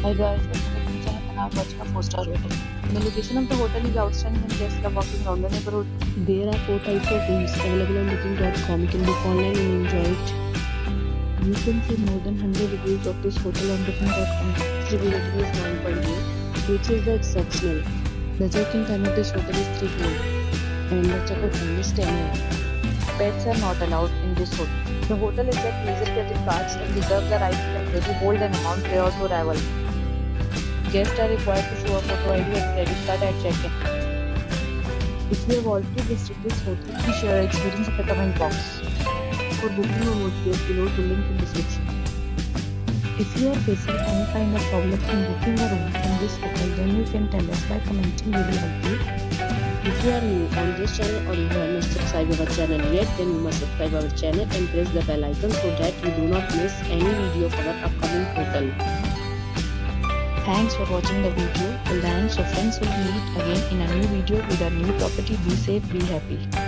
Hi guys, welcome back to my channel and I'm watching a 4-star hotel. The location of the hotel is outstanding and guests love walking around the neighborhood. There are 4 types of rooms available on booking.com. You can book online and enjoy it. You can see more than 100 reviews of this hotel on booking.com. Its review rating is 9.8, which is the exceptional. The check-in time of this hotel is 3 p.m. and the check-out time is 10 a.m. Pets are not allowed in this hotel. The hotel accepts major credit cards and reserves the right to temporarily hold an amount prior to arrival. Guests are required to show a photo ID and credit card at check-in. If you have already visited this hotel, please share your experience in the comment box. For booking or more details below the link in description. If you are facing any kind of problem in booking a room in this hotel, then you can tell us by commenting. We will help you. If you are new on this channel or you have not subscribed our channel yet, then you must subscribe our channel and press the bell icon so that you do not miss any video of our upcoming hotel. Thanks for watching the video till the end. So friends, will meet again in a new video with a new property. Be safe, be happy.